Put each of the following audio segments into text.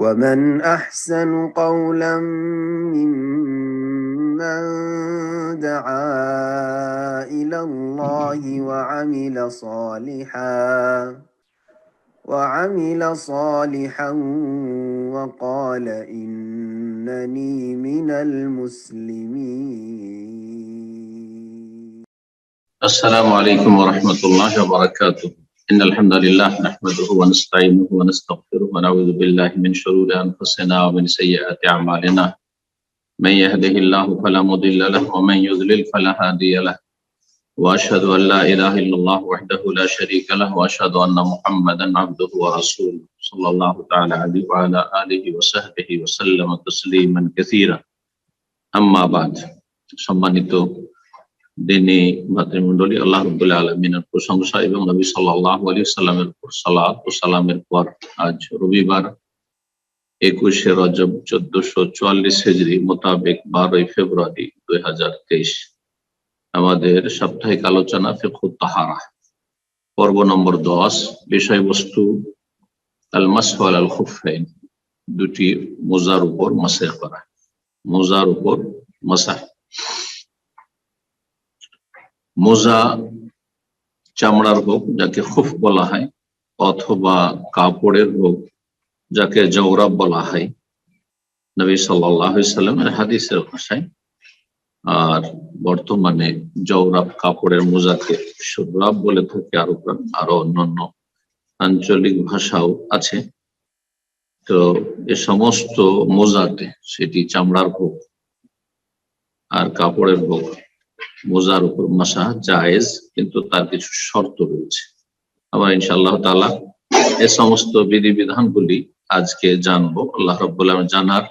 ومن أحسن قولا ممن دعا إلى الله وعمل صالحا وقال إنني من المسلمين. السلام عليكم ورحمة الله وبركاته. إن الحمد لله نحمده ونستعينه ونستغفره ونعوذ بالله من شرور أنفسنا ومن سيئات أعمالنا. من يهده الله فلا مضل له ومن يضلل فلا هادي له. وأشهد أن لا إله إلا الله وحده لا شريك له وأشهد أن محمدا عبده ورسوله صلى الله تعالى عليه وعلى آله وصحبه وسلم تسليما كثيرا. أما بعد. সম্মানিত দিনী ভাতৃমণ্ডলী, আল্লাহ রাব্বুল আলামিনের প্রশংসা এবং নবী সাল্লাল্লাহু আলাইহি সাল্লামের উপর সালাত ও সালামের পর আজ রবিবার 21শে রজব 1444 হিজরি মোতাবেক 12ই ফেব্রুয়ারি 2023 আমাদের সাপ্তাহিক আলোচনা ফিকহুত তাহারা পর্ব নম্বর 10। বিষয়বস্তু আল মাসহু আলাল খুফাইন, দুটি মোজার উপর মাসহ করা। মোজার উপর মাসহ। মোজা চামড়ার হোক যাকে খুফ বলা হয়, অথবা কাপড়ের হোক যাকে জওরাব বলা হয় নবী সাল্লাল্লাহু আলাইহি সাল্লামের হাদিসের ভাষায়, আর বর্তমানে জওরাব কাপড়ের মোজাকে শুরাব বলে থাকে আরবরা, আরো অন্যান্য আঞ্চলিক ভাষাও আছে। তো এ সমস্ত মোজাতে, সেটি চামড়ার হোক আর কাপড়ের হোক, মোজার উপর মাসা জায়েজ, কিন্তু তার কিছু শর্ত রয়েছে। আমরা ইনশাআল্লাহ তাআলা এ সমস্ত বিধিবিধানগুলি আজকে জানবো। আল্লাহ রাব্বুল আলামিন জানার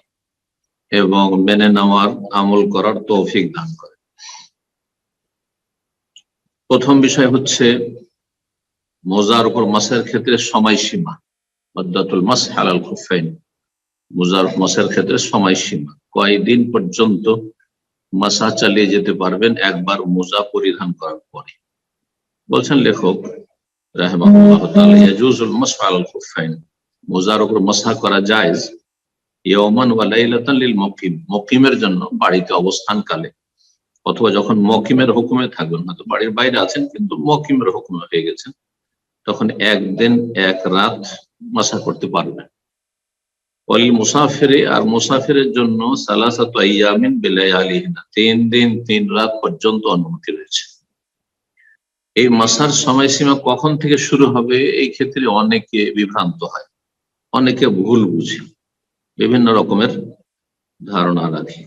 এবং মেনে নেওয়ার, আমল করার তৌফিক দান করে। প্রথম বিষয় হচ্ছে মোজার উপর মাসের ক্ষেত্রে সময়সীমা। মুদ্দাতুল মাসহ আলাল খুফাইন, মোজার মাসের ক্ষেত্রে সময়সীমা। কয়দিন পর্যন্ত মাসা চালিয়ে যেতে পারবেন একবার মোজা পরিধান করার পরে? বলছেন লেখক রাহিমাহুল্লাহ তাআলা, ইয়াজুজুল মাসহু আলাল খুফাইন, মোজার উপর মাসা করা জায়েজ ইয়াওমান ওয়া লাইলাতান লিল মুকিম, মুকিমের জন্য বাড়িতে অবস্থানকালে, অথবা যখন মুকিমের হুকুমে থাকবেন, হয়তো বাড়ির বাইরে আছেন কিন্তু মুকিমের হুকুমে হয়ে গেছেন, তখন একদিন এক রাত মাসা করতে পারবেন। ওয়াল মুসাফিরে, আর মুসাফিরের জন্য সালাসাতু আইয়ামিন বিলায়ালিহিনা, 3 দিন 3 রাত পর্যন্ত অনুমতি রয়েছে। এই মাসার সময়সীমা কখন থেকে শুরু হবে, এই ক্ষেত্রে অনেকে বিভ্রান্ত হয়, অনেকে ভুল বুঝে, বিভিন্ন রকমের ধারণা রাখে।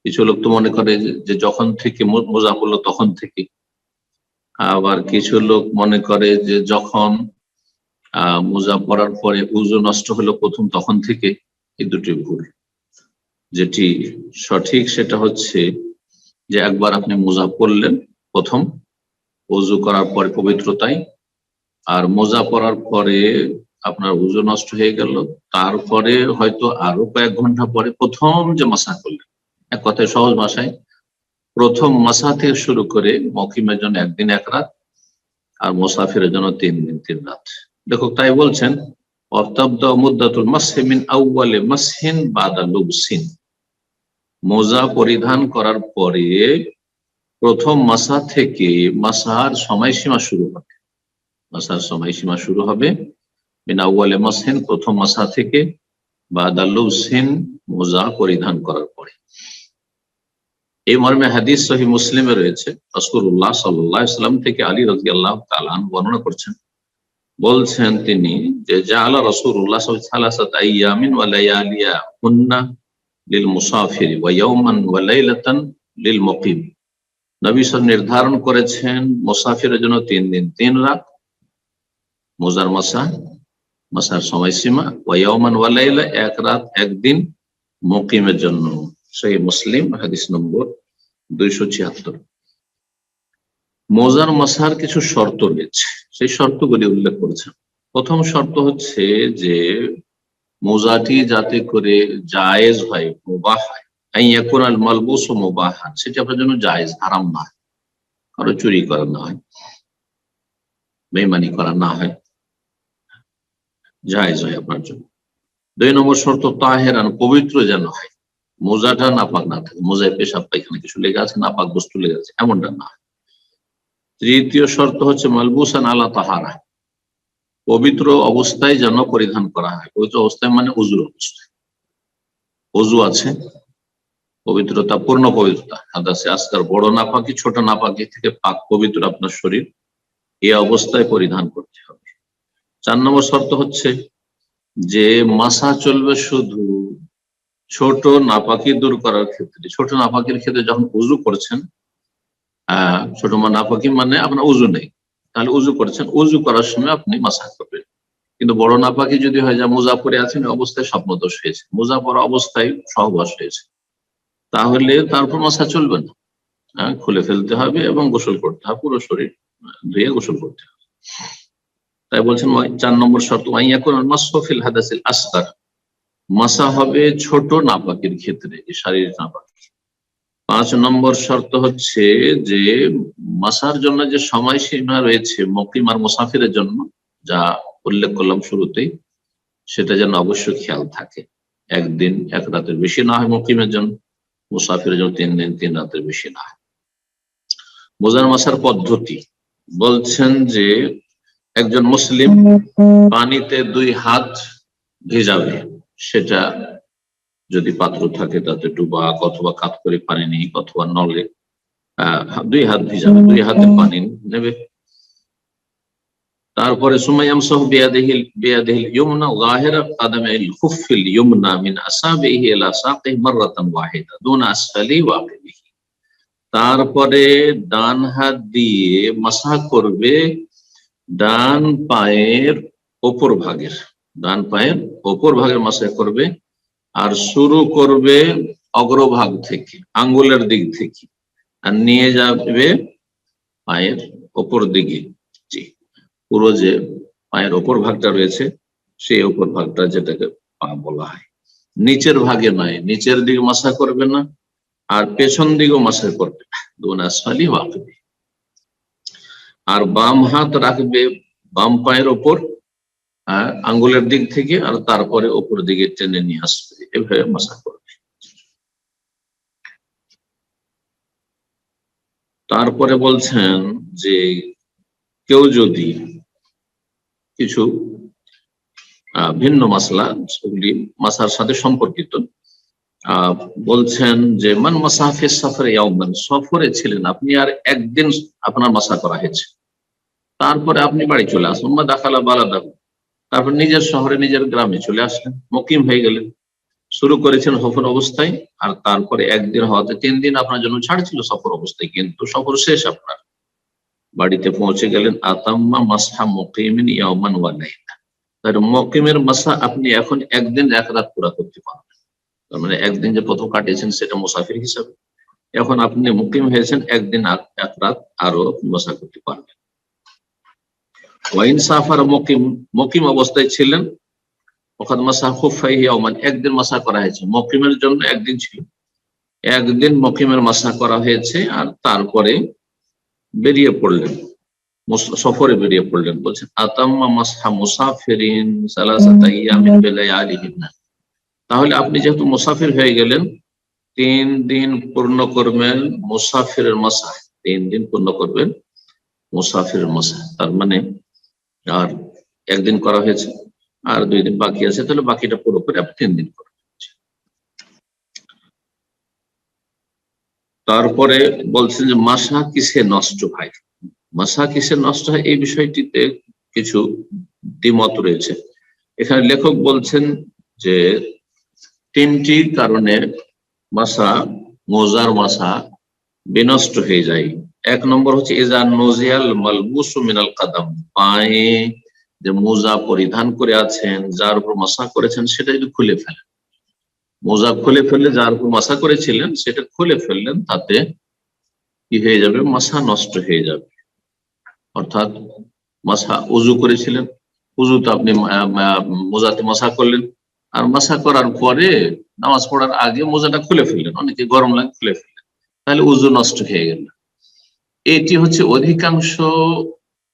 কিছু লোক তো মনে করে যে যখন থেকে মোজা পড়লো তখন থেকে, আবার কিছু লোক মনে করে যে যখন মোজা পরার পরে উযু নষ্ট হলো প্রথম, তখন থেকে। এই দুটি ভুল। যেটি সঠিক সেটা হচ্ছে যে একবার আপনি মোজা পরলেন প্রথম ওযু করার পরে পবিত্রতায়, আর মোজা পরার পরে আপনার উযু নষ্ট হয়ে গেল, তারপরে হয়তো আরো কয়েক ঘন্টা পরে প্রথম যে মাসা করলেন, এক কথায় সহজ ভাষায় প্রথম মাসা থেকে শুরু করে মুকিমের জন্য একদিন এক রাত, আর মুসাফিরের জন্য 3 দিন 3 রাত। লেখক তাই বলছেন, ওয়াতাবদা মুদ্দাতুল মাসহি মিন আউয়ালি মাসহিন বাদা লুবসিন, মোজা পরিধান করার পরে প্রথম মাসা থেকে মাসার সময়সীমা শুরু হবে। মাসার সময়সীমা শুরু হবে মিন আউয়ালি মাসহিন, প্রথম মাসা থেকে, বাদা লুবসিন, মোজা পরিধান করার পরে। এই মর্মে হাদিস সহিহ মুসলিমে রয়েছে। রাসূলুল্লাহ সাল্লাল্লাহু আলাইহি ওয়াসাল্লাম থেকে আলী রাদিয়াল্লাহু তাআলা আনহু বর্ণনা করছেন, বলছেন তিনি যে জাআলা রাসূলুল্লাহ সাল্লাল্লাহু আলাইহি ওয়াসাল্লাম আইয়ামিন ওয়া লায়ালিয়াহুন্না লিল মুসাফির ওয়া ইয়াওমান ওয়া লাইলাতান লিল মুকিম, নবী সাল্লাল্লাহু আলাইহি নির্ধারণ করেছেন মুসাফিরের জন্য 3 দিন 3 রাত মোজার মাসার সময়সীমা, ওয়া ইয়াওমান ওয়া লাইলা, এক রাত একদিন মুকিমের জন্য। সহিহ মুসলিম হাদিস নম্বর 276। মোজার মাসার কিছু শর্ত রয়েছে, সেই শর্তগুলি উল্লেখ করেছেন। প্রথম শর্ত হচ্ছে যে মোজাটি যাতে করে জায়েজ হয়, মুবাহ হয়, আইয়াকুন আল মালবুস মুবাহান, সেটা আপনার জন্য জায়েজ, হারাম না হয়, কারো চুরি করা না হয়, বেঈমানি করা না হয়, জায়েজ হয় আপনার জন্য। 2 নম্বর শর্ত তাহেরান, পবিত্র যেন হয়, মোজাটা নাপাক না থাকে, মোজায় পেশাব পায়খানা কিছু লেগে আছে, নাপাক বস্তু লেগে আছে, এমনটা না হয়। তৃতীয় শর্ত হচ্ছে মালবুসান আলা তাহারা, পবিত্র অবস্থায় যেন পরিধান করা হয়। পবিত্র অবস্থায় মানে উজুর অবস্থায়, অজু আছে, পবিত্রতা, পূর্ণ পবিত্রতা, হাদাসে আসগার, বড় নাপাকি ছোট নাপাকি থেকে পাক পবিত্র আপনার শরীর, এই অবস্থায় পরিধান করতে হবে। 4 নম্বর শর্ত হচ্ছে যে মাসা চলবে শুধু ছোট নাপাকি দূর করার ক্ষেত্রে। ছোট নাপাকির ক্ষেত্রে যখন উজু করছেন, ছোট নাপাকি মানে আপনার উজু নেই, তাহলে উজু করছেন, উজু করার সময় আপনি মাসা করবেন। কিন্তু বড় নাপাকি যদি হয় যা মোজা পরে আছেন অবস্থায় স্বপ্নদোষ হয়েছে, মোজা পরা অবস্থায় সহবাস হয়েছে, তাহলে তারপর মাসা চলবে না, খুলে ফেলতে হবে এবং গোসল করতে হবে, পুরো শরীর ধুয়ে গোসল করতে হবে। তাই বলছেন 4 নম্বর শর্ত মাসফিল হাদাসিল আসগার, মাসা হবে ছোট নাপাকির ক্ষেত্রে, শারীরিক নাপাকি। 5 নম্বর শর্ত হচ্ছে যে মাসার জন্য যে সময়সীমা রয়েছে মুকিম আর মুসাফিরের জন্য, যা উল্লেখ করলাম শুরুতেই, সেটা যেন অবশ্যই খেয়াল থাকে। 1 দিন 1 রাতের বেশি না হয় মুকিমের জন্য, মুসাফিরের জন্য 3 দিন 3 রাতের বেশি না হয়। মোজার মাসার পদ্ধতি বলছেন যে একজন মুসলিম পানিতে 2 হাত ভেজাবে, সেটা যদি পাত্র থাকে তাতে ডুবা অথবা কাত করে পানি নেই অথবা নলে 2 হাত ভিজাবে, 2 হাতে পানি নেবে। তারপরে সুমাইয়ামসাহু বিয়াদিহিল ইউমনা যাহিরা কাদামিল খুফিল ইউমনা মিন আসাবিহি ইলা সাকিহি মাররাতান ওয়াহিদা দুনা আসফালি ওয়া আকিবিহি, তারপরে ডান হাত দিয়ে মাসা করবে ডান পায়ের ওপর ভাগের, ডান পায়ের ওপর ভাগের মাসা করবে, আর শুরু করবে অগ্রভাগ থেকে, আঙ্গুলের দিক থেকে, আর নিয়ে যাবে পায়ের ওপর দিকে। পুরো যে পায়ের ওপর ভাগটা রয়েছে সেই ওপর ভাগটা যেটাকে পা বলা হয়, নিচের ভাগে নয়, নিচের দিকে মাসা করবে না আর পেছন দিকেও মাসা করবে না, দুনা আসফালি ওয়া আকিবি। আর বাম হাত রাখবে বাম পায়ের ওপর আঙ্গুলের দিক থেকে, আর তারপরে ওপর দিকে টেনে নিয়ে আসবে, এভাবে মাসা করবে। তারপরে বলছেন যে কেউ যদি কিছু ভিন্ন মাসলা, সেগুলি মাসার সাথে সম্পর্কিত, বলছেন যে মান মাসাফিস সফরে ইয়াউমান, সফরে ছিলেন আপনি আর 1 দিন আপনার মাসা করা হয়েছে, তারপরে আপনি বাড়ি চলে আসুন, মা দাখালা বালাদাহু, তারপর নিজের শহরে নিজের গ্রামে চলে আসলেন, মুকিম হয়ে গেলেন, শুরু করেছেন সফর অবস্থায়, আর তারপরে 1 দিন হওয়াতে 3 দিন আপনার জন্য ছাড় ছিল সফর অবস্থায়, কিন্তু সফর শেষ, আপনার বাড়িতে পৌঁছে গেলেন। আতাম্মা মাসহা মুকিমিন ইয়াউমান ওয়া লাইলা, তার মুকিমের মাসা আপনি এখন 1 দিন 1 রাত পুরা করতে পারবেন। তার মানে 1 দিন যে প্রথম কাটিয়েছেন সেটা মুসাফির হিসাবে, এখন আপনি মুকিম হয়েছেন, 1 দিন 1 রাত আরো মাসা করতে পারবেন। ওয়াইন সাফার মুকিম, মুকিম অবস্থায় ছিলেন, ওখানে মাসা খুফাইহি ইয়াউমান, 1 দিন মাসা করা হয়েছে, মুকিমের জন্য 1 দিন ছিল, 1 দিন মুকিমের মাসা করা হয়েছে, আর তারপরে বেরিয়ে পড়লেন, সফরে বেরিয়ে পড়লেন। বলছেন আতাম্মা মাসহা মুসাফিরিন সালাসাতা আইয়ামিন বিলায়ালিহিন্না, তাহলে আপনি যেহেতু মুসাফির হয়ে গেলেন, 3 দিন পূর্ণ করবেন মুসাফিরের মাসা, 3 দিন পূর্ণ করবেন মুসাফিরের মাসা। তার মানে আর 1 দিন করা হয়েছে, আর 2 দিন বাকি আছে, তাহলে বাকিটা পুরো করে আপনি 3 দিন করবেন। তারপরে বলছেন যে মাসা কিসে নষ্ট হয়, মাসা কিসে নষ্ট হয়, এই বিষয়টিতে কিছু দ্বিমত রয়েছে। এখানে লেখক বলছেন যে 3টি কারণে মাসা, মোজার মাসা বিনষ্ট হয়ে যায়। 1 নম্বর হচ্ছে ইজা নজিয়াল মালবুসু মিনাল কাদাম, পায়ে যে মোজা পরিধান করে আছেন, যার উপর মাসা করেছেন, সেটা যদি খুলে ফেলেন, মোজা খুলে ফেললে যার উপর মাসা করেছিলেন সেটা খুলে ফেললেন, তাতে কি হয়ে যাবে, মাসা নষ্ট হয়ে যাবে। অর্থাৎ মাসা উজু করেছিলেন, উজুতে আপনি মোজাতে মাসা করলেন, আর মাসা করার পরে নামাজ পড়ার আগে মোজাটা খুলে ফেললেন, অনেকে গরম লাগে খুলে ফেললেন, তাহলে উজু নষ্ট হয়ে গেল। এটি হচ্ছে অধিকাংশ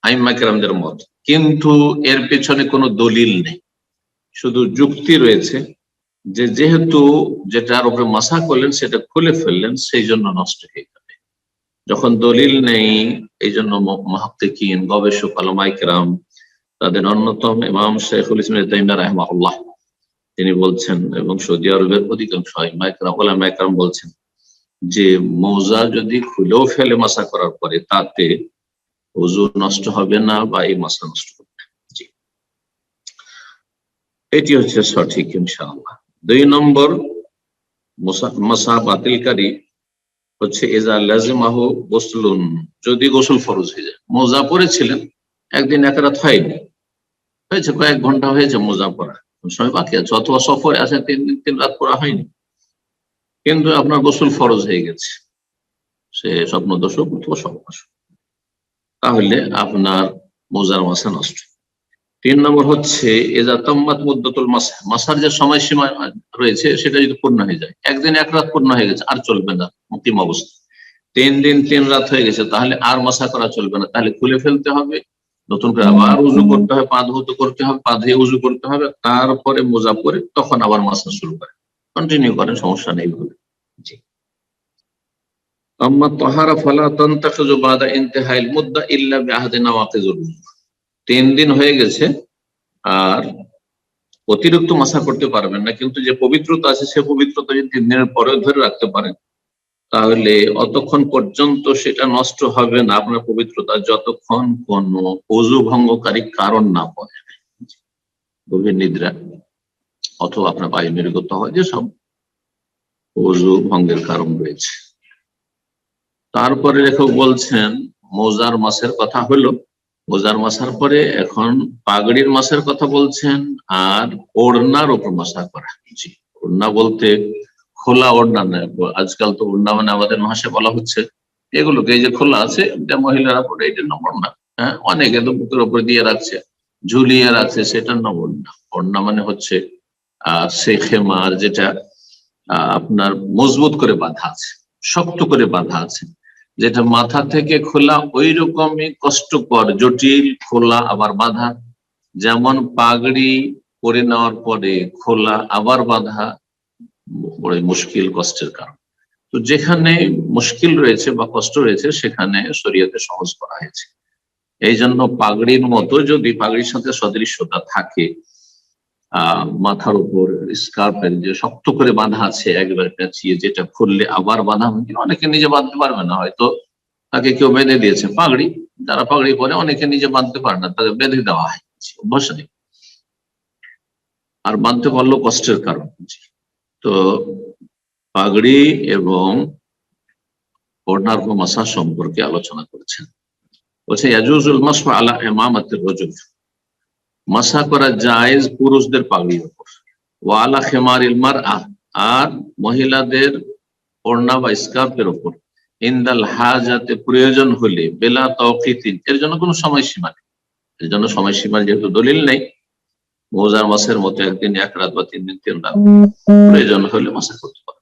আইম্মা কেরামদের মত, কিন্তু এর পেছনে কোনো দলিল নেই, শুধু যুক্তি রয়েছে যে যেহেতু যেটার উপরে মাসা করলেন সেটা খুলে ফেললেন, সেই জন্য নষ্ট হয়ে যাবে। যখন দলিল নেই, এই জন্য মুহাক্কিকিন, গবেষক, উলামায়ে কেরাম, তাদের অন্যতম ইমাম শাইখুল ইসলাম ইবনে তাইমিয়া রাহিমাহুল্লাহ তিনি বলছেন, এবং সৌদি আরবের অধিকাংশ উলামায়ে কেরাম বলছেন যে মৌজা যদি খুলেও ফেলে মাসা করার পরে, তাতে ওযু নষ্ট হবে না বা এই মাসা নষ্ট হবে না। জি, এটি হচ্ছে সঠিক ইনশাআল্লাহ। 2 নম্বর মাসা বাতিলকারী হচ্ছে ইজা লাজিমাহু গোসলুন, যদি গোসল ফরজ হয়ে যায়। মোজা পরেছিলেন, একদিন এক রাত হয়নি, হয়েছে কয়েক ঘন্টা হয়েছে মোজা পরা, সময় বাকি আছে, অথবা সফরে আছে 3 দিন 3 রাত পরা হয়নি, কিন্তু আপনার গোসল ফরজ হয়ে গেছে, সে স্বপ্ন দোষক অথবা স্বপ্ন, তাহলে আপনার মোজার মাসা নষ্ট। 3 নম্বর হচ্ছে এজা তাম্মাত মুদ্দাতুল মাসহ, মাসার যে সময়সীমা রয়েছে সেটা যদি পূর্ণ হয়ে যায়, একদিন এক রাত পূর্ণ হয়ে গেছে, আর চলবে না মুকিম অবস্থা, 3 দিন 3 রাত হয়ে গেছে, তাহলে আর মাসা করা চলবে না, তাহলে খুলে ফেলতে হবে, নতুন করে আবার উজু করতে হবে, পা ধুতে করতে হবে, পা ধুয়ে উজু করতে হবে, তারপরে মোজা পরে তখন আবার মাসা শুরু করে কন্টিনিউ করেন, সমস্যা নেই বলে। জি, আম্মা তাহারা ফালা তানতাকিজু বাদা ইনতিহাইল মুদ্দা ইল্লা বিআহদি নাওয়াকিজুল উযু। 3 দিন হয়ে গেছে আর অতিরিক্ত মাসা করতে পারবেন না, কিন্তু যে পবিত্রতা আছে সে পবিত্রতা যদি 3 দিনের পরে ধরে রাখতে পারেন, তাহলে অতক্ষণ পর্যন্ত সেটা নষ্ট হবে না আপনার পবিত্রতা, যতক্ষণ কোন ওযু ভঙ্গকারী কারণ না পড়ে, গভীর নিদ্রা অথবা আপনার বায়ু নির্গত হয়, যেসব ওযু ভঙ্গের কারণ রয়েছে। তারপরে লেখক বলছেন মোজার মাসের কথা হলো, মোজার মাসার পরে এখন পাগড়ির মাসের কথা বলছেন, আর ওড়নার উপর মাসা করা। জি, ওড়না বলতে খোলা ওড়না নয়, আজকাল তো ওড়না মানে আমাদের ভাষায় বলা হচ্ছে এগুলোকে, এই যে খোলা আছে এটা মহিলারা পরে, এটার নাম ওড়না। হ্যাঁ, অনেকে তো বুকের উপরে দিয়ে রাখছে, ঝুলিয়ে রাখছে, সেটার নাম ওড়না। ওড়না মানে হচ্ছে সেই খেমার যেটা আপনার মজবুত করে বাঁধা আছে, শক্ত করে বাঁধা আছে, যেটা মাথা থেকে খোলা ওই রকমই কষ্টকর, জটিল খোলা আবার বাঁধা, যেমন পাগড়ি পরে নেওয়ার পরে খোলা আবার বাঁধা বড় মুশকিল, কষ্টের কারণ। তো যেখানে মুশকিল রয়েছে বা কষ্ট রয়েছে সেখানে শরীয়তে সহজ করা হয়েছে। এই জন্য পাগড়ির মতো যদি পাগড়ির সাথে সদৃশ্যতা থাকে, মাথার উপর স্কার্ফের যে শক্ত করে বাঁধা আছে একবার পেঁচিয়ে, যেটা খুললে আবার বাঁধা, অনেকে নিজে বাঁধতে পারবে না, হয়তো তাকে কেউ বেঁধে দিয়েছে পাগড়ি, যারা পাগড়ি পরে অনেকে নিজে বাঁধতে পারে না, তাকে বেঁধে দেওয়া হয়, অভ্যাস নেই, আর বাঁধতে পারলেও কষ্টের কারণ। তো পাগড়ি এবং ওড়নার মাসা সম্পর্কে আলোচনা করেছেন। বলছে ইয়াজুজুল মাসহু আলা ইমামাতির রাজুল, মাসা করা জায়েজ পুরুষদের পাগড়ির উপর, ওয়া আলা খিমারিল মারআ, আর মহিলাদের ওড়না বা স্কার্ফের উপর, ইনদাল হাজাতে প্রয়োজন হলে, বেলা তাওকিতিন, এর জন্য কোনো সময়সীমা নেই, এর জন্য সময়সীমার যেহেতু দলিল নেই, মোজার মাসের মতো একদিন এক রাত বা 3 দিন 3 রাত প্রয়োজন হলে মাসা করতে পারে।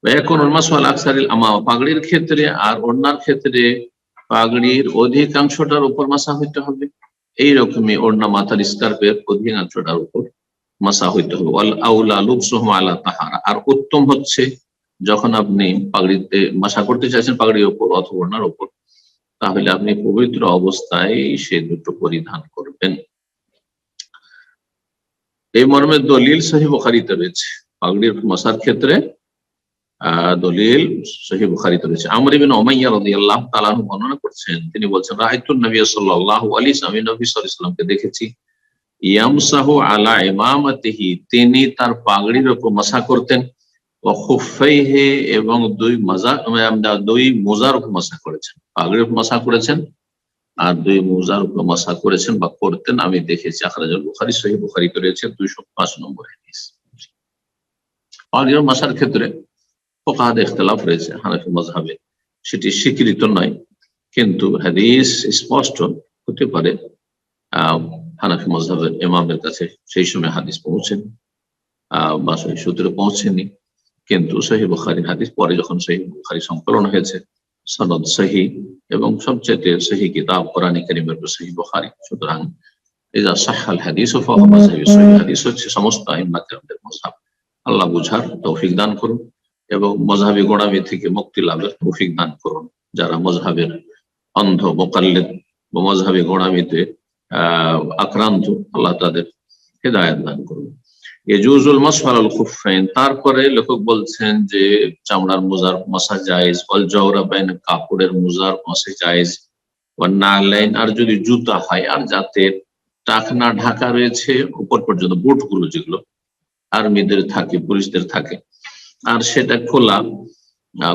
এখন মাসওয়াল আকসারিল আমামা, পাগড়ির ক্ষেত্রে আর ওড়নার ক্ষেত্রে পাগড়ির অধিকাংশটার উপর মাসা হইতে হবে, এইরকমই ওড়না মাথার স্কার্ফের অধিকাংশটার উপর মাসা হইতে হবে। ওয়াল আউলা লুবসুহুম আলা তাহারা, আর উত্তম হচ্ছে যখন আপনি পাগড়িতে মাসা করতে চাইছেন পাগড়ির উপর অথবা ওড়নার উপর, তাহলে আপনি পবিত্র অবস্থায় সে দুটো পরিধান করবেন। এই মর্মে দলিল সহিহ বুখারীতে রয়েছে, পাগড়ির মাসার ক্ষেত্রে দলিল সহিহ বুখারীতে রয়েছে। আমর ইবনে উমাইয়া রাদিয়াল্লাহু তাআলা আনহু বর্ণনা করছেন, তিনি বলছেন রাআইতুন নবী সাল্লাল্লাহু আলাইহি ওয়াসাল্লাম, নবী সাল্লাল্লাহু আলাইহি ওয়াসাল্লামকে দেখেছি, ইয়ামসাহু আলা ইমামাতিহি, তিনি তার পাগড়ির উপর মাসা করতেন, ওয়া খুফাইহি, এবং দুই মোজার উপর মাসা করেছেন, পাগড়ির উপর মাসা করেছেন আর 2 মোজার উপর মাসা করেছেন বা করতেন, আমি দেখেছি। আখরাজাল বুখারী, সহিহ বুখারীতে রয়েছে 205 নম্বর হাদিস। পাগড়ির মাসার ক্ষেত্রে ফুকাহাদের ইখতিলাফ রয়েছে, হানাফি মাযহাবে সেটি স্বীকৃত নয়, কিন্তু হাদিস স্পষ্ট হতে পারে হানাফি মাযহাবের ইমামের কাছে সেই সময় হাদিস পৌঁছেনি বা সহিহ সূত্রে পৌঁছেনি, কিন্তু সহিহ বুখারীর হাদিস পরে যখন সহিহ বুখারী সংকলন হয়েছে, সনদ সহিহ এবং সবচেয়ে সহিহ কিতাব কোরআন কারীমের সহিহ বুখারী, সুতরাং ইযা সাহহাল হাদিস ফাহুয়া মাযহাবি, সহিহ হাদিস হচ্ছে সমস্ত আইম্মা কেরামদের মাযহাব। আল্লাহ বুঝার তৌফিক দান করুন এবং মযহাবী গোঁড়ামি থেকে মুক্তি লাভের তৌফিক দান করুন। যারা মযহাবের অন্ধ মুকাল্লিদ বা মযহাবী গোঁড়ামিতে আক্রান্ত, আল্লাহ তাদের হেদায়েত দান করুন। ইয়াজুজুল মাসহু আলাল খুফাইন, তারপরে লেখক বলছেন যে চামড়ার মোজার মাসা জায়েজ, ওয়াল জাওরাবাইন, কাপড়ের মোজার মাসা জায়েজ, ওয়ান নালাইন, আর যদি জুতা হয় আর যাতে টাকনা ঢাকা রয়েছে উপর পর্যন্ত, বুটগুলো যেগুলো আর্মিদের থাকে, পুলিশদের থাকে, আর সেটা খোলা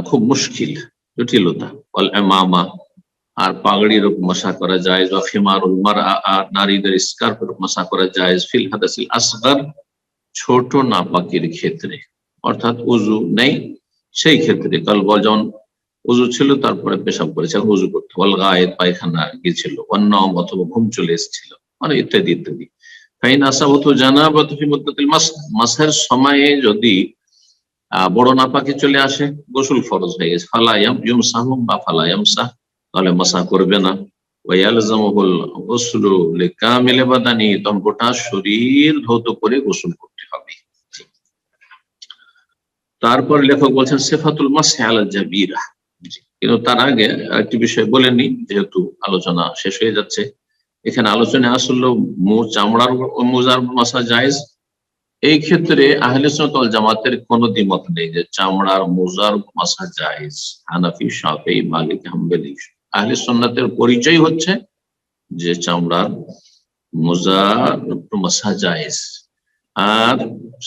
খুব মুশকিল, জটিলতা। ওয়াল ইমামা, আর পাগড়ির উপর মাসা করা যায়, বা খিমারুল মারআ, আর নারীদের স্কার্ফের উপর মাসা করা যায়, ফিল হাদাসিল আসগার, ছোট নাপাকির ক্ষেত্রে, অর্থাৎ উযু নেই সেই ক্ষেত্রে। কাল যেমন উযু ছিল তারপরে পেশাব করেছে, এখন উযু করতে, ওয়াল গায়েত, পায়খানা গিয়েছিল, অন্যম অথবা ঘুম চলে এসেছিল, মানে ইত্যাদি ইত্যাদি। ফাইন আসাবাতু জানাবাতু ফি মুদ্দাতিল মাস, মাসের সময়ে যদি বড় নাপাকি চলে আসে, গোসল ফরজ হয়ে গেছে, ফালা ইয়ুমসাহু বা ফালা ইয়ামসাহ, তাহলে মাসা করবে না। ওয়ায়ালজামুল গুসলু লিকামিল বাদানি, তখন গোটা শরীর ধৌত করে গোসল করতে হবে। তারপর লেখক বলছেন সিফাতুল মাসহি আলাল জাবিরা, কিন্তু তার আগে একটি বিষয় বলে নি, যেহেতু আলোচনা শেষ হয়ে যাচ্ছে। এখানে আলোচনা আসলে চামড়ার মোজার মাসা জায়েজ, এই ক্ষেত্রে আহলে সুন্নাত ওয়াল জামাতের কোনো দ্বিমত নেই যে চামড়ার মোজার মাসা জায়েজ। হানাফি, শাফিঈ, মালিকি, হাম্বলি আহলে সুন্নাতের পরিচয় হচ্ছে যে চামড়ার মোজার মাসা জায়েজ। আর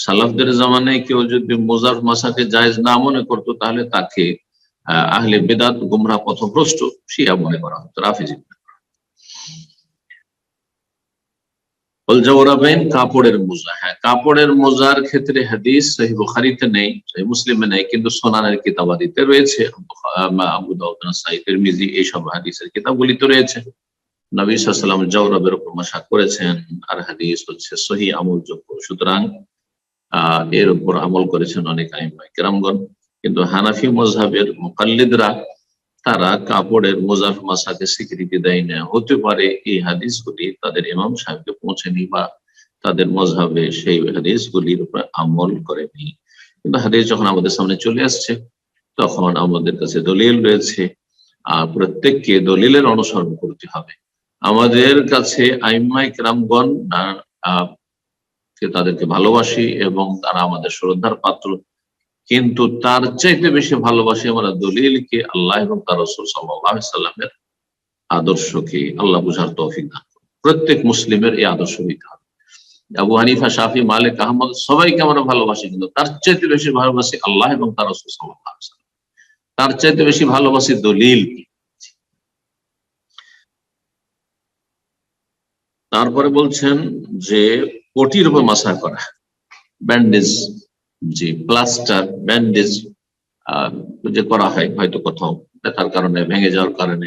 সালাফদের জামানায় কেউ যদি মোজার মাসাকে জায়েজ না মনে করতো, তাহলে তাকে আহলে বিদআত, গুমরাহ, পথভ্রষ্ট শিয়া মনে করা হতো, রাফিজি। কাপড়ের মোজা, হ্যাঁ, কাপড়ের মোজার ক্ষেত্রে হাদিস সহিহ বুখারীতে নেই, সহিহ মুসলিমে নেই, কিন্তু সুনানের কিতাবাদিতে রয়েছে, আবু দাউদ, নাসাঈ, তিরমিজি, এইসব হাদিসের কিতাবগুলিতে রয়েছে। নবী সাল্লাল্লাহু আলাইহি ওয়াসাল্লাম জাওরাবের উপর মাসা করেছেন, আর হাদিস হচ্ছে সহিহ আমলযোগ্য, সুতরাং এর উপর আমল করেছেন অনেক আইম্মা কেরামগণ। কিন্তু হানাফি মাযহাবের মুকাল্লিদরা তারা কাপড়ের মোজার মাসাকে স্বীকৃতি দেয় না। হতে পারে এই হাদিসগুলি তাদের ইমাম সাহেবকে পৌঁছেনি, বা তাদের মাযহাবে সেই হাদিসগুলির উপর আমল করেনি। কিন্তু হাদিস যখন আমাদের সামনে চলে আসছে, তখন আমাদের কাছে দলিল রয়েছে, আর প্রত্যেককে দলিলের অনুসরণ করতে হবে। আমাদের কাছে আইম্মা কেরামগণ তাদেরকে ভালোবাসি এবং তারা আমাদের শ্রদ্ধার পাত্র, কিন্তু তার চাইতে বেশি ভালোবাসি আমরা দলিলকে, আল্লাহ এবং তার রাসূল সাল্লাল্লাহু আলাইহি সাল্লামের আদর্শকে। আল্লাহ বুঝার তৌফিক দান করুন। প্রত্যেক মুসলিমের এই আদর্শ হইতে হবে। আবু হানিফা, শাফি, মালিক, আহমদ সবাইকে আমরা ভালোবাসি, কিন্তু তার চাইতে বেশি ভালোবাসি আল্লাহ এবং তার রাসূল সাল্লাল্লাহু আলাইহি সাল্লাম, তার চাইতে বেশি ভালোবাসি দলিলকে। তারপরে বলছেন যে পটির উপর মাসা করা, ব্যান্ডেজ, যে প্লাস্টার, ব্যান্ডেজ যে করা হয় হয়তো কোথাও ব্যথার কারণে, ভেঙে যাওয়ার কারণে,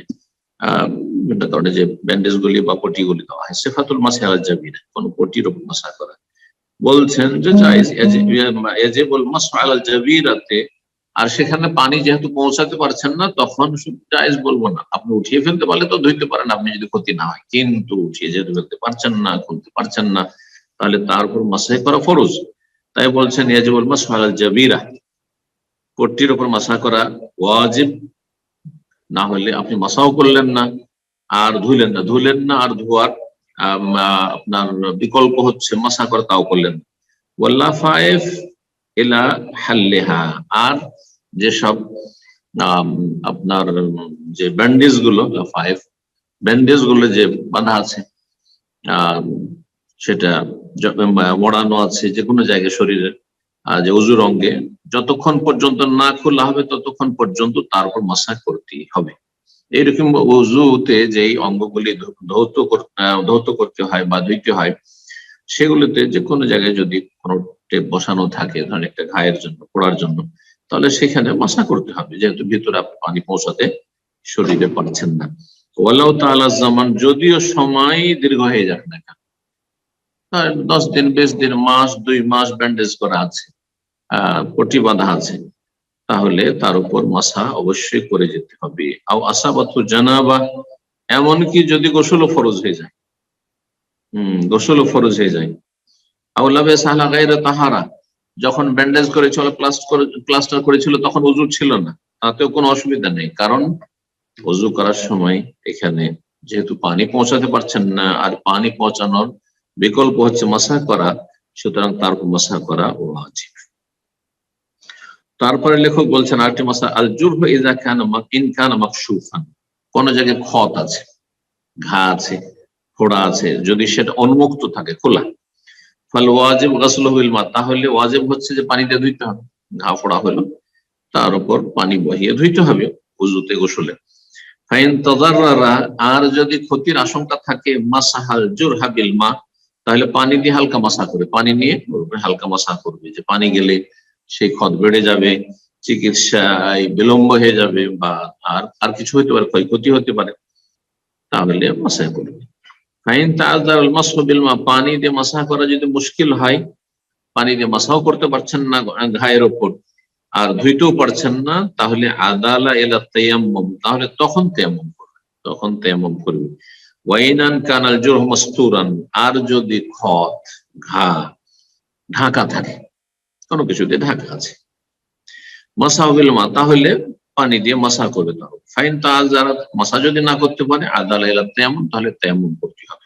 বিভিন্ন কারণে যে ব্যান্ডেজ গুলি বা পটি গুলি দেওয়া হয়, সিফাতুল মাসহি আলাল জাবিরা, কোন পটির উপর মাসা করা, বলছেন যে জায়েজ ইয়াজিবুল মাসহু আলাল জাবিরাতে। আর সেখানে পানি যেহেতু পৌঁছাতে পারছেন না, তখন শুধু জায়েজ বলবো না, আপনি উঠিয়ে ফেলতে পারলে তো ধুইতে পারেন, আপনি যদি ক্ষতি না হয়, কিন্তু উঠিয়ে যেতে ফেলতে পারছেন না, খুলতে পারছেন না, তাহলে তার উপর মাসহি করা ফরজ। তাই বলছেন ইয়াজিবুল মাসহু আলাল জাবিরা, পট্টির উপর মাসা করা ওয়াজিব, না হলে আপনি মাসাও করলেন না আর ধুলেন না আর ধোয়ার আপনার বিকল্প হচ্ছে মাসা করা, তাও করলেন না। ওয়াল্লাফাইফ ইলা হাল্লিহা, আর যেসব আপনার যে ব্যান্ডেজ গুলো, লাফাইফ ব্যান্ডেজ গুলো যে বাঁধা আছে, সেটা মোড়ানো আছে যে কোনো জায়গায় শরীরে, যে উজুর অঙ্গে, যতক্ষণ পর্যন্ত না খোলা হবে ততক্ষণ পর্যন্ত তার উপর মাসা করতেই হবে। এইরকম উজুতে যেই অঙ্গগুলি ধৌত করতে হয় বা ধুইতে হয়, সেগুলিতে যে কোনো জায়গায় যদি কোনো টেপ বসানো থাকে, ধরেন একটা ঘায়ের জন্য, পোড়ার জন্য, তাহলে সেখানে মাসা করতে হবে, যেহেতু ভিতরে পানি পৌঁছাতে শরীরে পারছেন না। ওয়ালাউ তাআলা জামান, যদিও সময় দীর্ঘ হয়ে যাক না কেন, 10 দিন, 20 দিন, মাস, 2 মাস ব্যান্ডেজ করা আছে, পটি বাঁধা আছে, তাহলে তার উপর মাসা অবশ্যই করে যেতে হবে। আও আসাবাতু জানাবা, এমনকি যদি গোসলও ফরজ হয়ে যায়, গোসলও ফরজ হয়ে যায়। আউলাবে সাহলা গায়রা তাহারা, যখন ব্যান্ডেজ করেছিল, প্লাস্টার করেছিল, তখন উজু ছিল না, তাতেও কোনো অসুবিধা নেই, কারণ উজু করার সময় এখানে যেহেতু পানি পৌঁছাতে পারছেন না, আর পানি পৌঁছানোর বিকল্প হচ্ছে মাসা করা, সুতরাং তার উপর মাসা করা ওয়াজিব। তারপরে লেখক বলছেন আরেকটি মাসা, আল জুরহু ইযা কানা ইন কানা মাকশুফান, কোন জায়গায় ক্ষত আছে, ঘা আছে, ফোড়া আছে, যদি সেটা উন্মুক্ত থাকে, খোলা, ফাল ওয়াজিব গাসলুহু বিল মা, তাহলে ওয়াজিব হচ্ছে যে পানি দিয়ে ধুইতে হবে। ঘা ফোড়া হলো, তার উপর পানি বহিয়ে ধুইতে হবে ওযুতে, গোসলে। ফাইন তাযাররারা, আর যদি ক্ষতির আশঙ্কা থাকে, মাসাহাল জুরহা বিল মা, তাহলে পানি দিয়ে হালকা মাসা করে, পানি নিয়ে হালকা মাসা করবে, যে পানি গেলে সেই ক্ষত বেড়ে যাবে, চিকিৎসায় বিলম্ব হয়ে যাবে, বা আর কিছু হতে পারে, ক্ষয়ক্ষতি হতে পারে, তাহলে মাসা করবে। ফাইন তাযারাল মাসহু বিল মা, পানি দিয়ে মাসা করা যদি মুশকিল হয়, পানি দিয়ে মাসাও করতে পারছেন না ঘায়ের ওপর, আর ধুইতেও পারছেন না, তাহলে আদালা ইলা তায়াম্মুম, তাহলে তখন তায়াম্মুম করবে। ওয়াইনান কানাল জুরহু মাসতুরান, আর যদি ক্ষত, ঘা ঢাকা থাকে, কোনো কিছু দিয়ে ঢাকা আছে, মাসা বিল মা, তাহলে পানি দিয়ে মাসা করবে। তাহলে ফাইন তাযারাত, মাসা যদি না করতে পারে, আদালা ইলা তায়াম্মুম, তাহলে তায়াম্মুম করতে হবে।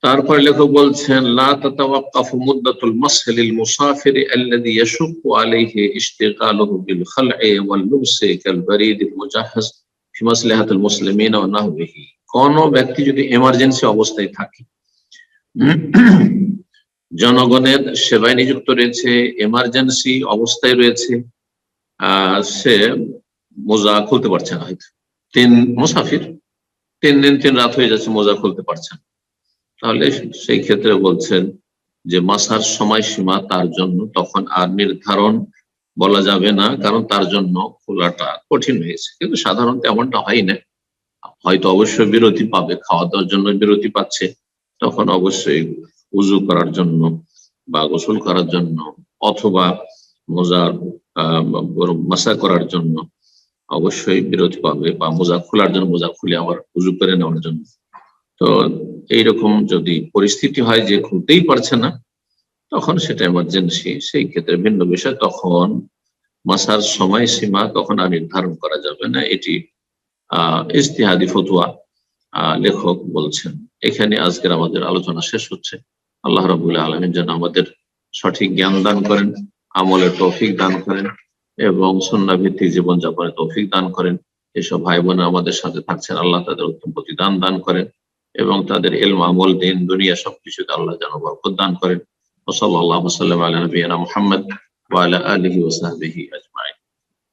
তারপরে লেখক বলছেন, লা তাতাওয়াক্কাফু মুদ্দাতুল মাসহি লিল মুসাফিরি আল্লাযী ইয়াশুক্কু আলাইহি ইশতিগালুহু বিল খাল'i ওয়াল লুবসি কাল বারিদিল মুজাহহাজ ফি মাসলিহাতিল মুসলিমিন ওয়া নাহবিহি, কোন ব্যক্তি যদি এমার্জেন্সি অবস্থায় থাকে, জনগণের সেবায় নিযুক্ত রয়েছে, এমার্জেন্সি অবস্থায় রয়েছে, সে মোজা খুলতে পারছে না, হয়তো মুসাফির 3 দিন 3 রাত হয়ে যাচ্ছে, মোজা খুলতে পারছে না, তাহলে সেই ক্ষেত্রে বলছেন যে মাসার সময়সীমা তার জন্য তখন আর নির্ধারণ বলা যাবে না, কারণ তার জন্য খোলাটা কঠিন হয়েছে। কিন্তু সাধারণত এমনটা হয় না, হয়তো অবশ্যই বিরতি পাবে, খাওয়া দাওয়ার জন্য বিরতি পাচ্ছে, তখন অবশ্যই উজু করার জন্য বা গোসল করার জন্য, অথবা মোজার মাসা করার জন্য অবশ্যই বিরতি পাবে, বা মোজা খোলার জন্য মোজা খুলে আবার উজু করে নেওয়ার জন্য। তো এইরকম যদি পরিস্থিতি হয় যে খুলতেই পারছে না, তখন সেটা এমার্জেন্সি, সেই ক্ষেত্রে ভিন্ন বিষয়, তখন মাসার সময়সীমা তখন আর নির্ধারণ করা যাবে না। এটি ইজতিহাদি ফতোয়া, লেখক বলছেন। এখানে আজকের আমাদের আলোচনা শেষ হচ্ছে। আল্লাহ রাব্বুল আলামিন যেন আমাদের সঠিক জ্ঞান দান করেন, আমলের তৌফিক দান করেন, এবং সুন্নাহ ভিত্তিক জীবনযাপনের তৌফিক দান করেন। এসব ভাই বোন আমাদের সাথে থাকছেন, আল্লাহ তাদের উত্তম প্রতিদান দান করেন, এবং তাদের ইলম, আমল, দিন, দুনিয়া সবকিছুতে আল্লাহ যেন বরকত দান করেন। ওয়া সাল্লাল্লাহু ওয়া সাল্লাম আলা নবিয়িনা মুহাম্মদ ওয়া আলা আলিহি ওয়া সাহবিহি আজমাইন।